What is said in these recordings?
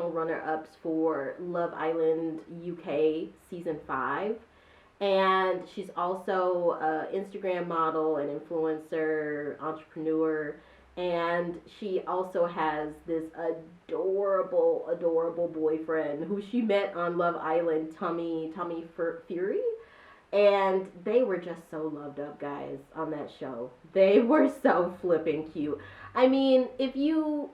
runner-ups for Love Island UK season 5. And she's also an Instagram model, an influencer, entrepreneur, and she also has this adorable boyfriend who she met on Love Island, Tommy Fury, and they were just so loved up, guys, on that show. They were so flipping cute. I mean, if you,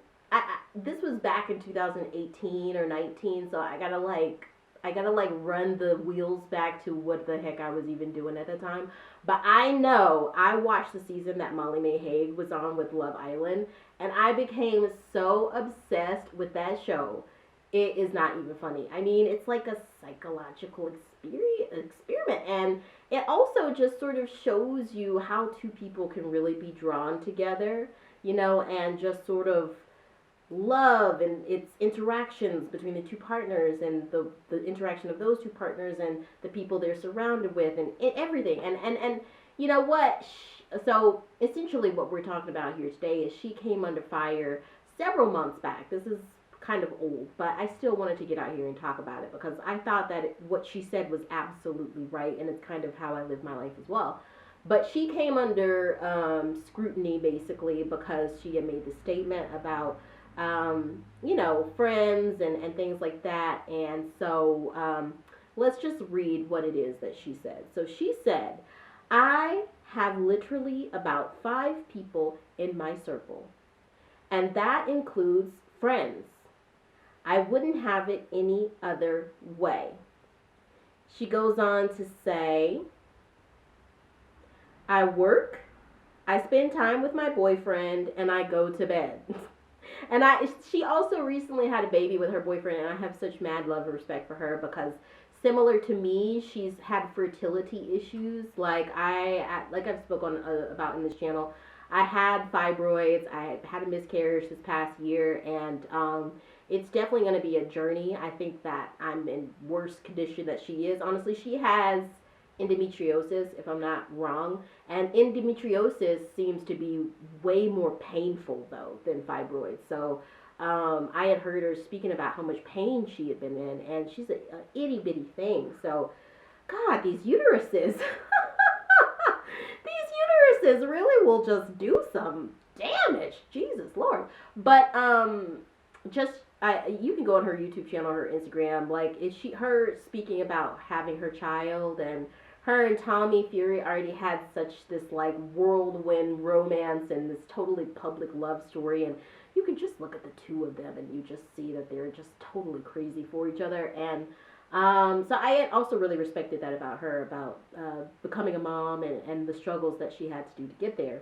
this was back in 2018 or 19, so I gotta like run the wheels back to what the heck I was even doing at the time. But I know I watched the season that Molly-Mae Hague was on with Love Island, and I became so obsessed with that show. It is not even funny. I mean, it's like a psychological experiment, and it also just sort of shows you how two people can really be drawn together, and just sort of love and its interactions between the two partners and the interaction of those two partners and the people they're surrounded with and everything and you know what so essentially what we're talking about here today is she came under fire several months back. This is kind of old, but I still wanted to get out here and talk about it because I thought that what she said was absolutely right, and it's kind of how I live my life as well. But she came under scrutiny basically because she had made the statement about friends and things like that. And so let's just read what it is that she said. So she said, I have literally about 5 people in my circle, and that includes friends. I wouldn't have it any other way. She goes on to say, I work, I spend time with my boyfriend, and I go to bed. And she also recently had a baby with her boyfriend, and I have such mad love and respect for her because similar to me, she's had fertility issues. Like I've spoken about in this channel, I had fibroids. I had a miscarriage this past year, and it's definitely going to be a journey. I think that I'm in worse condition that she is. Honestly, she has endometriosis, if I'm not wrong. And endometriosis seems to be way more painful, though, than fibroids. So I had heard her speaking about how much pain she had been in, and she's a itty bitty thing. So, God, these uteruses, these uteruses really will just do some damage. Jesus Lord. But just you can go on her YouTube channel, her Instagram. Like, is her speaking about having her child, and her and Tommy Fury already had such this like whirlwind romance and this totally public love story, and you can just look at the two of them and you just see that they're just totally crazy for each other. And so I had also really respected that about her, about becoming a mom and the struggles that she had to do to get there.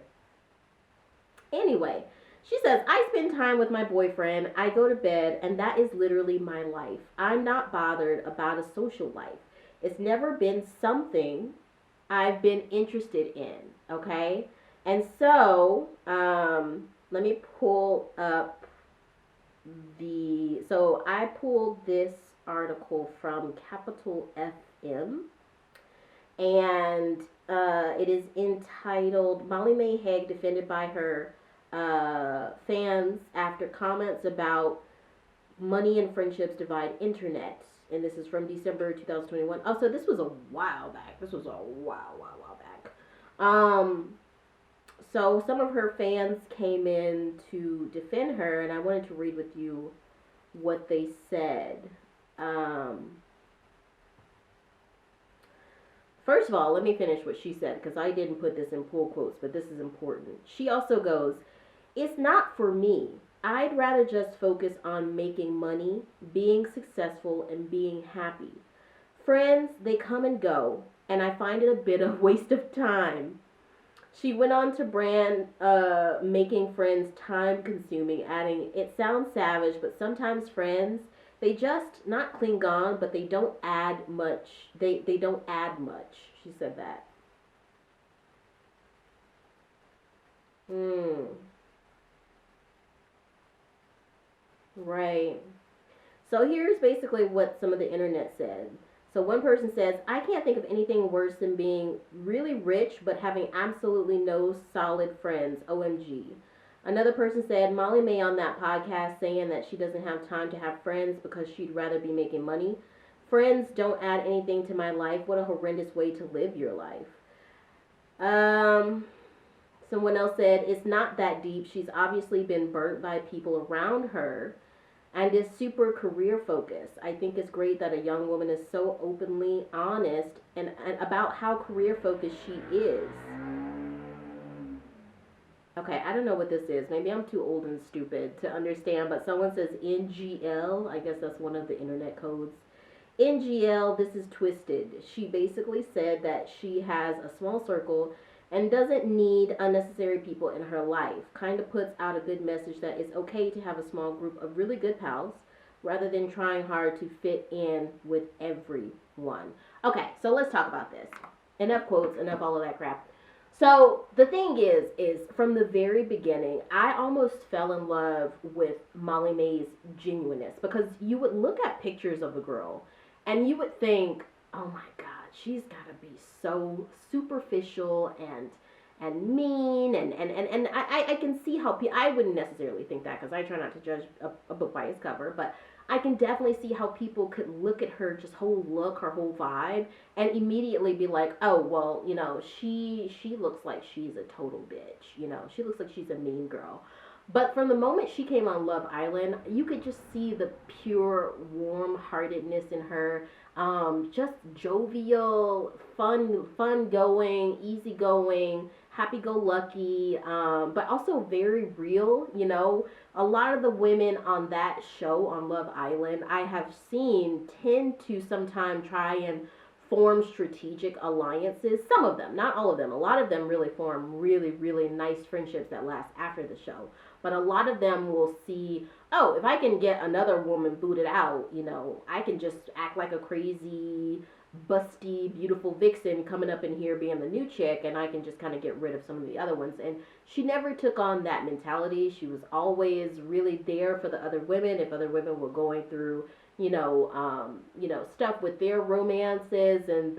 Anyway, she says, I spend time with my boyfriend, I go to bed, and that is literally my life. I'm not bothered about a social life. It's never been something I've been interested in, okay? And so, let me pull up so I pulled this article from Capital FM, and it is entitled, Molly-Mae Hague defended by her fans after comments about money and friendships divide internet. And this is from December 2021. Oh, so this was a while back. This was a while back. So some of her fans came in to defend her, and I wanted to read with you what they said. First of all, let me finish what she said, because I didn't put this in pull quotes, but this is important. She also goes, it's not for me. I'd rather just focus on making money, being successful, and being happy. Friends, they come and go, and I find it a bit of waste of time. She went on to brand making friends time consuming, adding, it sounds savage, but sometimes friends, they just not cling on, but they don't add much. They don't add much. She said that. Right. So here's basically what some of the internet said. So one person says, I can't think of anything worse than being really rich but having absolutely no solid friends. OMG. Another person said, Molly-Mae on that podcast saying that she doesn't have time to have friends because she'd rather be making money. Friends don't add anything to my life. What a horrendous way to live your life. Um, Someone else said, it's not that deep. She's obviously been burnt by people around her and is super career focused. I think it's great that a young woman is so openly honest and about how career focused she is. Okay, I don't know what this is. Maybe I'm too old and stupid to understand, but someone says NGL. I guess that's one of the internet codes. NGL, this is twisted. She basically said that she has a small circle and doesn't need unnecessary people in her life. Kind of puts out a good message that it's okay to have a small group of really good pals rather than trying hard to fit in with everyone. Okay, so let's talk about this. Enough quotes, enough all of that crap. So the thing is from the very beginning, I almost fell in love with Molly-Mae's genuineness, because you would look at pictures of the girl and you would think, oh my God, she's got to be so superficial and mean, and I can see how I wouldn't necessarily think that, because I try not to judge a book by its cover, but I can definitely see how people could look at her just whole look, her whole vibe, and immediately be like, oh, well, you know, she looks like she's a total bitch, you know, she looks like she's a mean girl. But from the moment she came on Love Island, you could just see the pure warm-heartedness in her. Just jovial, fun going, easygoing, happy-go-lucky, but also very real. You know, a lot of the women on that show, on Love Island, I have seen tend to sometimes try and form strategic alliances. Some of them, not all of them. A lot of them really form really, really nice friendships that last after the show. But a lot of them will see, oh, if I can get another woman booted out, you know, I can just act like a crazy, busty, beautiful vixen coming up in here being the new chick, and I can just kind of get rid of some of the other ones. And she never took on that mentality. She was always really there for the other women. If other women were going through, stuff with their romances and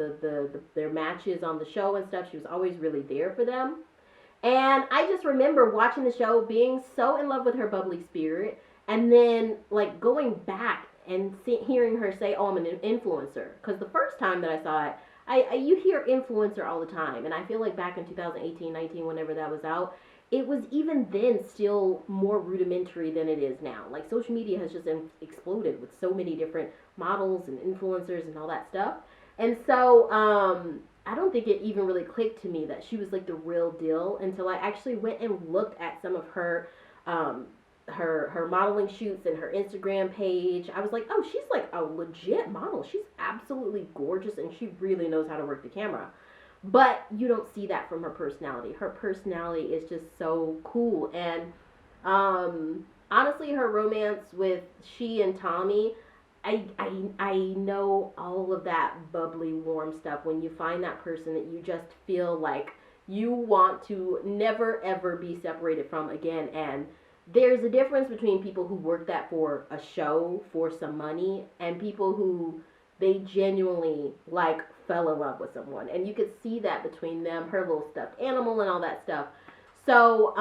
their matches on the show and stuff, she was always really there for them. And I just remember watching the show, being so in love with her bubbly spirit, and then like going back and hearing her say, "Oh, I'm an influencer." Because the first time that I saw it, you hear influencer all the time, and I feel like back in 2018, 19, whenever that was out, it was even then still more rudimentary than it is now. Like, social media has just exploded with so many different models and influencers and all that stuff. And so I don't think it even really clicked to me that she was like the real deal until I actually went and looked at some of her her modeling shoots and her Instagram page. I was like, oh, she's like a legit model. She's absolutely gorgeous, and she really knows how to work the camera. But you don't see that from her personality. Her personality is just so cool. And honestly, her romance with she and Tommy, I know all of that bubbly, warm stuff. When you find that person that you just feel like you want to never, ever be separated from again. And there's a difference between people who work that for a show, for some money, and people who they genuinely like fell in love with someone. And you could see that between them, her little stuffed animal and all that stuff. So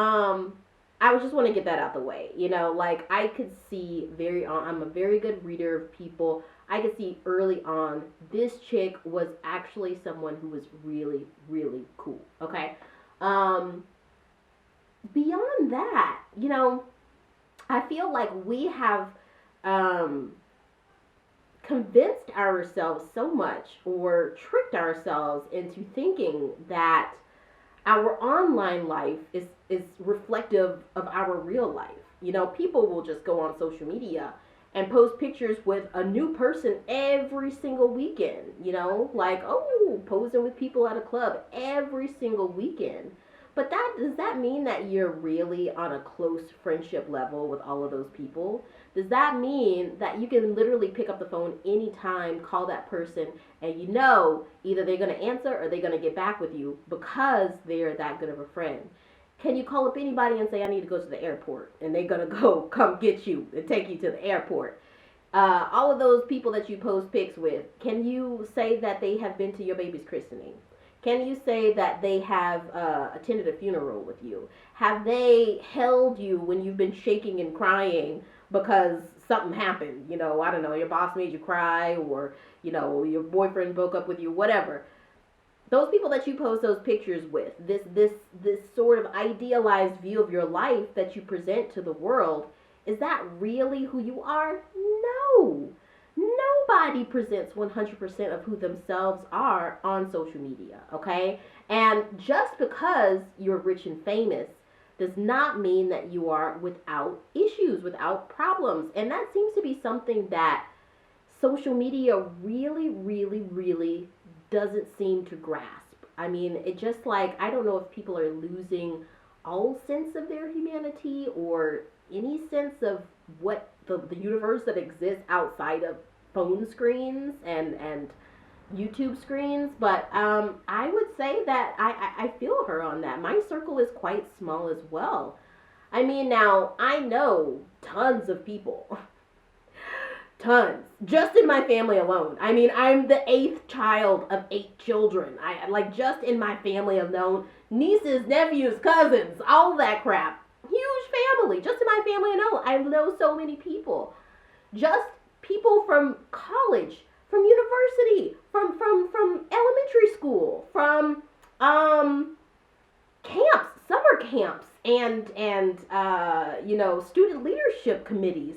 I just want to get that out the way. You know, like, I could see I'm a very good reader of people. I could see early on this chick was actually someone who was really, really cool. Okay. Beyond that, you know, I feel like we have convinced ourselves so much, or tricked ourselves into thinking that our online life is reflective of our real life. You know, people will just go on social media and post pictures with a new person every single weekend. You know, like, oh, posing with people at a club every single weekend. But does that mean that you're really on a close friendship level with all of those people? Does that mean that you can literally pick up the phone anytime, call that person, and you know either they're going to answer or they're going to get back with you because they're that good of a friend? Can you call up anybody and say, I need to go to the airport, and they're going to come get you and take you to the airport? All of those people that you post pics with, can you say that they have been to your baby's christening? Can you say that they have attended a funeral with you? Have they held you when you've been shaking and crying because something happened? You know, I don't know, your boss made you cry, or, you know, your boyfriend broke up with you, whatever. Those people that you post those pictures with, this sort of idealized view of your life that you present to the world, is that really who you are? No. Nobody presents 100% of who themselves are on social media, okay? And just because you're rich and famous does not mean that you are without issues, without problems. And that seems to be something that social media really, really, really doesn't seem to grasp. I mean, it just like, I don't know if people are losing all sense of their humanity or any sense of what the universe that exists outside of phone screens and YouTube screens. But I would say that I feel her on that. My circle is quite small as well. I mean, now, I know tons of people. Tons. Just in my family alone. I mean, I'm the 8th child of 8 children. I like, just in my family alone, nieces, nephews, cousins, all that crap. Huge family. Just in my family alone, I know so many people. Just people from college, from university, from elementary school, from camps, summer camps, and you know, student leadership committees.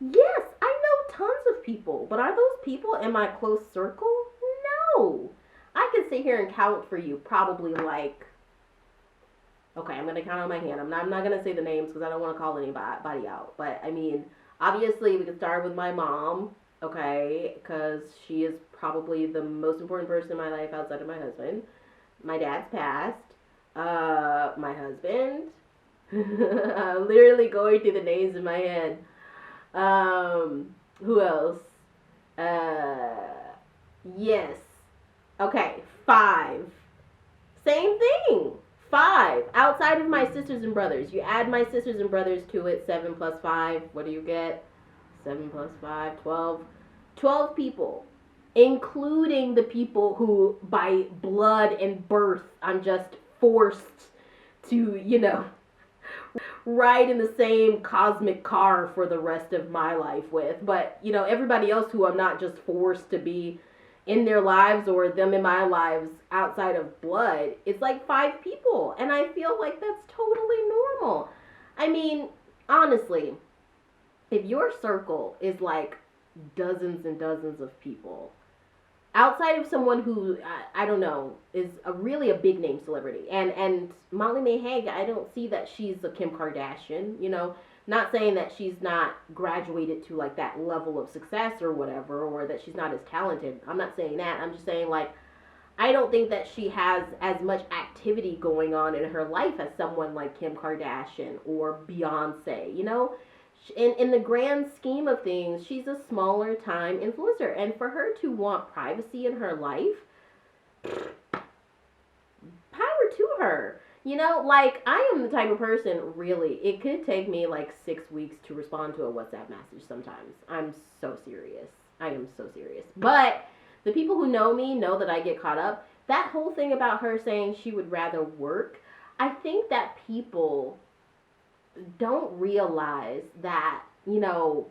Yes, I know tons of people, but are those people in my close circle? No. I can sit here and count for you probably like, okay, I'm going to count on my hand. I'm not going to say the names because I don't want to call anybody out. But, I mean, obviously we can start with my mom, okay, because she is probably the most important person in my life outside of my husband. My dad's passed. My husband. I'm literally going through the names in my head. Who else? Yes. Okay, 5. Same thing. 5. Outside of my sisters and brothers. You add my sisters and brothers to it, 7 plus 5. What do you get? 7 plus 5, 12. 12 people. Including the people who, by blood and birth, I'm just forced to, you know, ride in the same cosmic car for the rest of my life with. But, you know, everybody else who I'm not just forced to be in their lives or them in my lives outside of blood, it's like 5 people. And I feel like that's totally normal. I mean, honestly, if your circle is like dozens and dozens of people, outside of someone who, I don't know, is really a big name celebrity. And Molly-Mae Hague, I don't see that she's a Kim Kardashian, you know. Not saying that she's not graduated to like that level of success or whatever, or that she's not as talented. I'm not saying that. I'm just saying, like, I don't think that she has as much activity going on in her life as someone like Kim Kardashian or Beyonce, you know. In the grand scheme of things, she's a smaller time influencer. And for her to want privacy in her life, power to her. You know, like, I am the type of person, really, it could take me like 6 weeks to respond to a WhatsApp message sometimes. I'm so serious. I am so serious. But the people who know me know that I get caught up. That whole thing about her saying she would rather work, I think that people don't realize that, you know,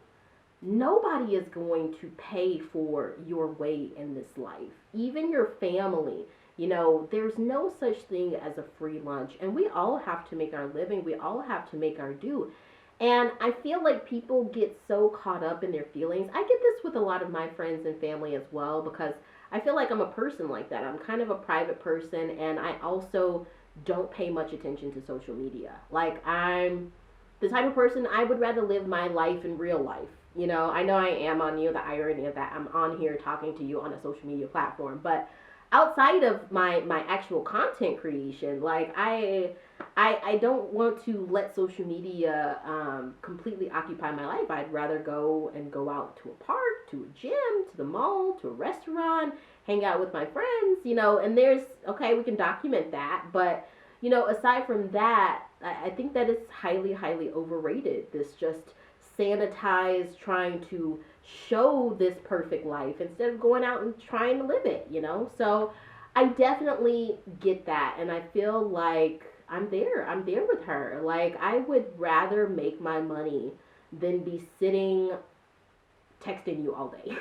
nobody is going to pay for your way in this life. Even your family. You know, there's no such thing as a free lunch. And we all have to make our living. We all have to make our due. And I feel like people get so caught up in their feelings. I get this with a lot of my friends and family as well, because I feel like I'm a person like that. I'm kind of a private person, and I also don't pay much attention to social media. Like, I'm the type of person, I would rather live my life in real life. You know I am on you, the irony of that. I'm on here talking to you on a social media platform, but outside of my actual content creation, like, I don't want to let social media completely occupy my life. I'd rather go out to a park, to a gym, to the mall, to a restaurant, hang out with my friends, you know. And okay, we can document that, but, you know, aside from that, I think that it's highly, highly overrated. This just sanitized trying to show this perfect life instead of going out and trying to live it, you know. So I definitely get that, and I feel like I'm there with her. Like, I would rather make my money than be sitting texting you all day. Like,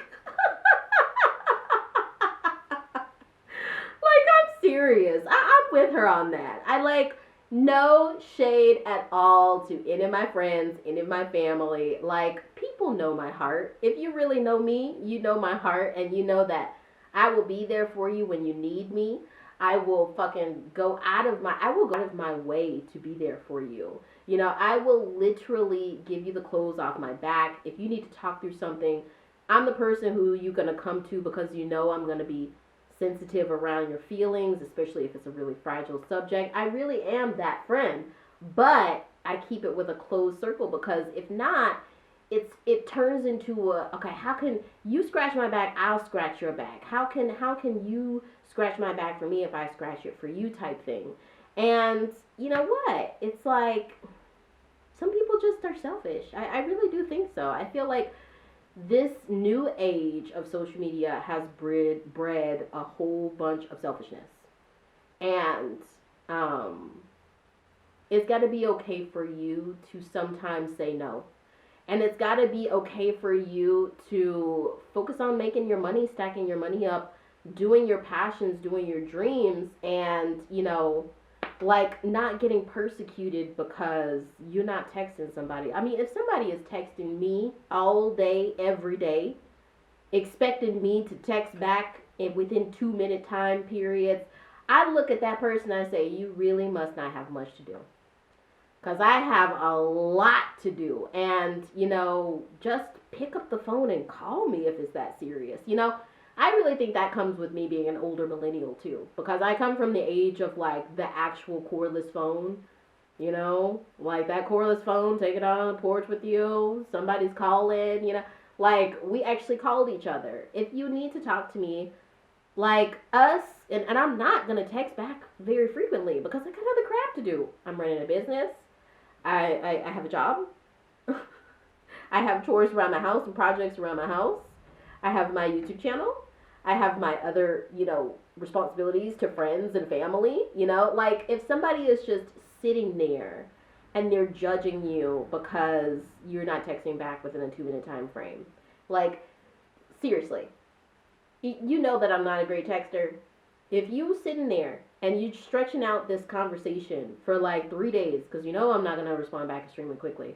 I'm serious. I'm with her on that. I like no shade at all to any of my friends, any of my family. Like, people know my heart. If you really know me, you know my heart, and you know that I will be there for you when you need me. I will fucking I will go out of my way to be there for you. You know, I will literally give you the clothes off my back. If you need to talk through something, I'm the person who you're going to come to because you know I'm going to be sensitive around your feelings, especially if it's a really fragile subject. I really am that friend, but I keep it with a closed circle because if not, it turns into a okay. How can you scratch my back? I'll scratch your back. How can you scratch my back for me if I scratch it for you type thing? And you know what? It's like some people just are selfish. I really do think so. I feel like this new age of social media has bred a whole bunch of selfishness. And it's got to be okay for you to sometimes say no. And it's got to be okay for you to focus on making your money, stacking your money up, doing your passions, doing your dreams, and, you know, like not getting persecuted because you're not texting somebody. I mean, if somebody is texting me all day, every day, expecting me to text back in within 2 minute time periods, I look at that person and I say, you really must not have much to do. Because I have a lot to do. And, you know, just pick up the phone and call me if it's that serious. You know, I really think that comes with me being an older millennial too, because I come from the age of like the actual cordless phone, you know, like that cordless phone, take it out on the porch with you, somebody's calling, you know, like we actually called each other. If you need to talk to me, like us, and I'm not going to text back very frequently because I got other crap to do. I'm running a business. I have a job. I have chores around my house and projects around my house. I have my YouTube channel. I have my other, you know, responsibilities to friends and family. You know, like if somebody is just sitting there and they're judging you because you're not texting back within a 2 minute time frame, like seriously, you know that I'm not a great texter. If you sitting there and you stretching out this conversation for like 3 days, because you know I'm not gonna respond back extremely quickly,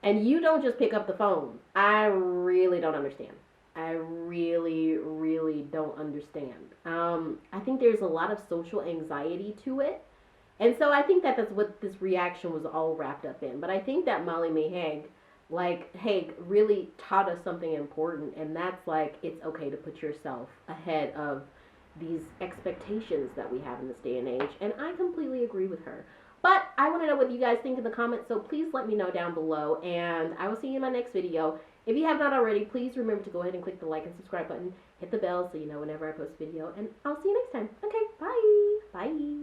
and you don't just pick up the phone, I really don't understand. I really, really don't understand. I think there's a lot of social anxiety to it. And so I think that that's what this reaction was all wrapped up in. But I think that Molly-Mae Hague, like Hague, really taught us something important. And that's like, it's okay to put yourself ahead of these expectations that we have in this day and age. And I completely agree with her. But I want to know what you guys think in the comments. So please let me know down below. And I will see you in my next video. If you have not already, please remember to go ahead and click the like and subscribe button. Hit the bell so you know whenever I post a video. And I'll see you next time. Okay, bye. Bye.